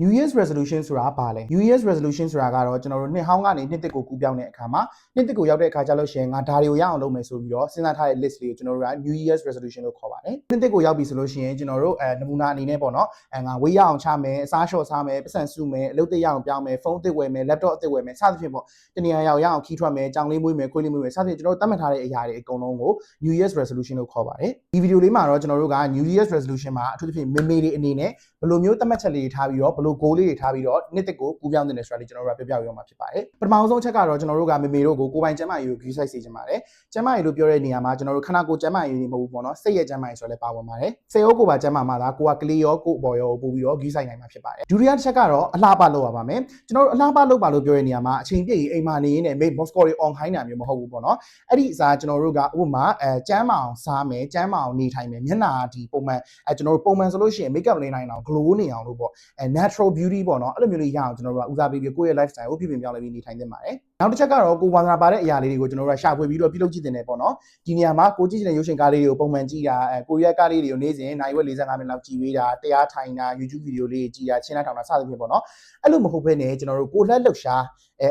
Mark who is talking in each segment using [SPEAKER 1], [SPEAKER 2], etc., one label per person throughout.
[SPEAKER 1] New Year's resolution ဆိုတာဘာလဲ New Year's resolution ဆိုတာကတော့ကျွန်တော်တို့နှစ်ဟောင်းကနေနှစ်သစ်ကိုကူးပြောင်းတဲ့အခါမှာနှစ်သစ်ကိုရောက်တဲ့အခါကျလို့ရှိရင်ငါဒါတွေကိုရအောင်လုပ်မယ်ဆိုပြီးတော့စဉ်းစားထားတဲ့ list လေးကိုကျွန်တော်တို့က New Year's resolution လို့ခေါ်ပါတယ်နှစ်သစ်ကိုရောက်ပြီဆိုလို့ရှိရင်ကျွန်တော်တို့နမူနာအနေနဲ့ပေါ့နော်ငါဝေးရအောင်ချမယ်အစားလျှော့စားမယ်ပတ်စံစုမယ်အလုပ်သစ်ရအောင်ပြောင်းမယ်ဖုန်းအသစ်ဝယ်မယ် laptop အသစ်ဝယ်မယ်စသဖြင့်ပေါ့တနေရာရောက်ရအောင်ခီးထွက်မယ်ကြောင်လေးမွေးမယ်ခွေးလေးမွေးမယ်စသဖြင့်ကျွန်တော်တို့သတ်မှတ်ထားတဲ့အရာတွေအကုန်လုံးကို New Year's resolution လို့ခေါ်ပါတယ်ဒီဗီဒီယိုလေးမှာတော့ကျွန်တော်တို့က New Year's resolution မှာအထူးသဖြင့်မေမေတွေအနေနဲ့ဘယ်လိုမျိုးသတ်မှတ်ချက်လေးတွေထားပြီးတော့ဘယ်လို goal လေးတွေထားပြီးတော့နှစ်သစ်ကိုကူးပြောင်းတင်တယ်ဆိုတာလေးကျွန်တော်တို့ကပြောပြရမှာဖြစ်ပါတယ်ပထမဆုံးချက်ကတော့ကျွန်တော်တို့ကမေမေတို့ကိုကိုယ်ပိုင်ကျန်းမာရေးကို view site စေချင်ပါတယ်ကျန်းမာရေးလို့ပြောတဲ့နေရာမှာကျွန်တော်တို့ခနာကိုကျန်းမာရေးတွေမဟုတ်ဘူးပေါ့နော်စိတ်ရဲ့ကျန်းမာရေးဆိုလည်းပါဝင်ပါတယ်စေရောကိုပါကျန်းမာမှာလားကိုကကလေးရောကိုအပေါ်ရောပို့ပြီးတော့ view site နိုင်မှာဖြစ်ပါတယ်ဒုတိယတစ်ချက်ကတော့အလှပလုပ်ရပါမယ်ကျွန်တော်တို့အလှပလုပ်ပါလို့ပြောတဲ့နေရာမှာအချိန်ပြည့်အိမ်မှာနေရင်းနဲ့ make moscow တွေ on high တာမျိုးမဟုတ်ဘူးပေါ့နော်အဲ့ဒီအစားကျွန်တော်တို့ကဥပမာကျန်းမာအောင်စားမယ်ကျန်းမာအောင်နေထိုင်မယ်မျက်နှာဒီပုံမှန်ကျွန်တော်တို့ပုံမှန်ဆိုလို့ရှိရင် make up လေးနိုင်အောင် glow နေအောင်လို့ပေါ့natural beauty ပေါ့နော်အဲ့လိုမျိုးလေးရအောင်ကျွန်တော်တို့ကဦးစားပေးပြီးကိုယ့်ရဲ့ lifestyle ကိုပြင်ပြောင်းလဲပြီးနေထိုင်သင့်ပါတယ်နောက်တစ်ချက်ကတော့ကိုဝါသနာပါတဲ့အရာလေးတွေကိုကျွန်တော်တို့ကရှာဖွေပြီးတော့ပြုလုပ်ကြည့်တင်တယ်ပေါ့နော်ဒီနေရာမှာကိုကြည့်တဲ့ရုပ်ရှင်ကားလေးတွေကိုပုံမှန်ကြည့်တာကိုရီးယားကားလေးတွေကိုနေ့စဉ်နိုင်ဝက်45မိနစ်လောက်ကြည့်ပေးတာတရားထိုင်တာ YouTube ဗီဒီယိုလေးကြည့်တာချင်းနှာထောင်တာစသဖြင့်ပေါ့နော်အဲ့လိုမဟုတ်ဘဲနဲ့ကျွန်တော်တို့ကိုလက်လှုပ်ရှား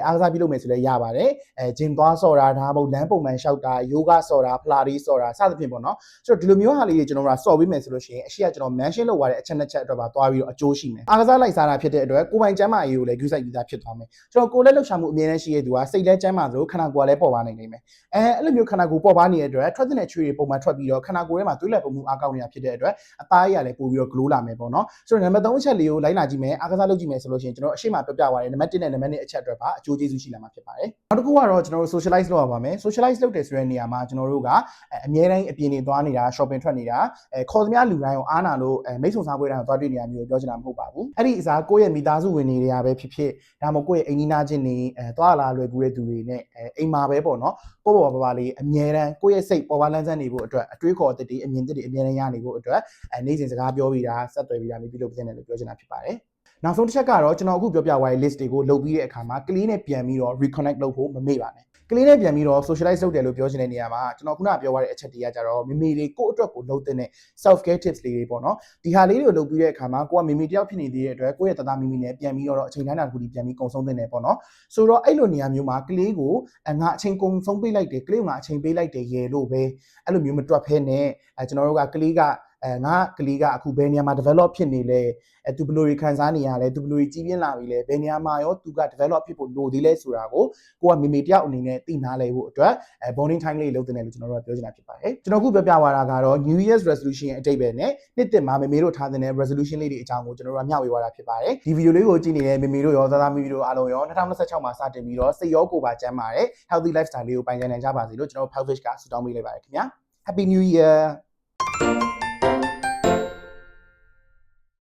[SPEAKER 1] အားကစားပြုလုပ်မယ်ဆိုလည်းရပါတယ်ဂျင်သွားဆော့တာဒါမှမဟုတ်လမ်းပုံမှန်လျှောက်တာယောဂဆော့တာဖလာတီးဆော့တာစသဖြင့်ပေါ့နော်ဆိုတော့ဒီလိုမျိုးဟာလေးတွေကျွန်တော်တို့ကဆော့ပေးမယ်ဆိုလို့ရှိရင်အရှိကကျွန်တော် mention လုပ်သွားတဲ့အချက်နှစ်ချက်အတွက်ပါသွားပြီးတော့အကျိုးရှိမယ်အားကစားလိုက်စားတာဖြစ်တဲ့အတွက်ကိုယ်ပိုင်ကျန်းမာရေးကိုလည်း view site ပြီးသားဖြစ်သွားမယ်ကျွန်တော်ကိုလက်လှုပ်ရှားမှုအမြဲတမ်းရှိရတဲ့သူကစိတ်လည်းကျန်းမာသလိုခန္ဓာကိုယ်ကလည်းပေါ်ပါနိုင်နေမယ်အဲ့လိုမျိုးခန္ဓာကိုယ်ပေါ်ပါနေတဲ့အတွက်ထွက်တဲ့ချွေတွေပုံမှန်ထွက်ပြီးတော့ခန္ဓာကိုယ်ထဲမှာသွေးလည်ပုံမှုအားကောင်းနေတာဖြစ်တဲ့အတွက်အသားရည်ကလည်းပို့ပြီးတော့ glow လာမယ်ပေါ့နော်ဆိုတော့နံပါတ်3အချက်လေးကိုလိုက်လာကြည့်မယ်အားကစားလုပ်ကြည့်မယ်ဆိုလို့ရှိရင်ကျွန်တော်အရှိမပြပြသွားတယ်နံပါတ်1နဲ့နံပါတ်2အချက်အတွက်ပါအကျိုးကျေးဇူးရှိလာမှာဖြစ်ပါတယ်နောက်တစ်ခုကတော့ကျွန်တော်တို့ socialize လုပ်ရပါမယ် socialize လုပ်တယ်ဆိုတဲ့နေရာမှာကျွန်တော်တို့ကအမြဲတမ်းအပြင်နေသွားနေတာ shopping ထွက်နေတာခေါ်သမျှလူတိုင်းကိုအားနာလို့မိတ်ဆွေစားပွဲတိုင်းကိုသွားတွေ့နေရမျိုးပြောချင်တာမဟုတ်ပါဘူးအဲ့ဒီအစားကိုယ့်ရဲ့မိသားစုဝင်တွေကပဲဖြစ်ဖြစ်ဒါမှမဟုတ်ကိုယ့်ရဲ့အိမ်ကြီးနားချင်းတွေသွားလာလွယ်ကူတဲ့သူတွေနဲ့အိမ်မှာပဲပေါ့နော်ပေါ့ပေါ့ပါပါလေးအမြဲတမ်းကိုယ့်ရဲ့စိတ်ပေါ်ပါလန်းဆန်းနေဖို့အတွက်အတွေးခေါ်အသစ်တွေအမြင်သစ်တွေအမြဲတမ်းရနေဖို့အတွက်နေ့စဉ်စကားပြောပြီးတာဆက်သွယ်ပြီးတာမျိုးပြုလုပ်ပြနေတယ်လို့ပြောချင်တာဖြစ်ပါတယ်နောက်ဆုံးတစ်ချက်ကတော့ကျွန်တော်အခုပြောပြသွားတဲ့ list တွေကိုလုပ်ပြီးတဲ့အခါမှာကလေးနဲ့ပြန်ပြီးတော့ reconnect လုပ်ဖို့မမေ့ပါနဲ့ကလေးနဲ့ပြန်ပြီးတော့ socialize လုပ်တယ်လို့ပြောချင်တဲ့နေရာမှာကျွန်တော်ခုနကပြောသွားတဲ့အချက်တွေကကြတော့မိမိတွေကိုယ့်အတွက်ကိုလုပ်တဲ့ self care tips လေးတွေပေါ့နော်ဒီဟာလေးတွေကိုလုပ်ပြီးတဲ့အခါမှာကိုကမိမိတယောက်ဖြစ်နေသေးတဲ့အတွက်ကိုယ့်ရဲ့တသားမိမိနဲ့ပြန်ပြီးတော့အချိန်တိုင်းတာတစ်ခုဒီပြန်ပြီးကုံဆုံးတဲ့နေပေါ့နော်ဆိုတော့အဲ့လိုနေရာမျိုးမှာကလေးကိုငါအချိန်ကုံဆုံးပေးလိုက်တယ်ကလေးကငါအချိန်ပေးလိုက်တယ်ရေလို့ပဲအဲ့လိုမျိုးမတွက်ဖဲနဲ့ကျွန်တော်တို့ကကလေးကငါကလေးကအခုဘယ်နေရာမှာ develop ဖြစ်နေလဲသူဘယ်လိုတွေခံစားနေရလဲသူဘယ်လိုကြီးပြင်းလာပြီလဲဘယ်နေရာမှာရောသူက develop ဖြစ်ဖို့လိုသေးလဲဆိုတာကိုကိုကမေမေတယောက်အနေနဲ့သိနာလဲဖို့အတွက်bonding time လေးလုပ်တဲ့တယ်လို့ကျွန်တော်တို့ကပြောချင်တာဖြစ်ပါတယ်ကျွန်တော်အခုပြောပြသွားတာကတော့ New Year's resolution ရဲ့အတိတ်ပဲနဲ့နှစ်သစ်မှာမေမေတို့ထားတဲ့ resolution လေးတွေအကြောင်းကိုကျွန်တော်တို့ကမျှဝေသွားတာဖြစ်ပါတယ်ဒီဗီဒီယိုလေးကိုကြည့်နေတဲ့မေမေတို့ရောသားသားမိမိတို့အားလုံးရော2026မှာစတင်ပြီးတော့စိတ်ရောကိုယ်ပါကျန်းမာတဲ့ healthy lifestyle လေးကိုပိုင်ဆိုင်နိုင်ကြပါစေလို့ကျွန်တော် Pelvish ကဆုတောင်းပေးလိုက်ပါတယ်ခင်ဗျာ Happy New Year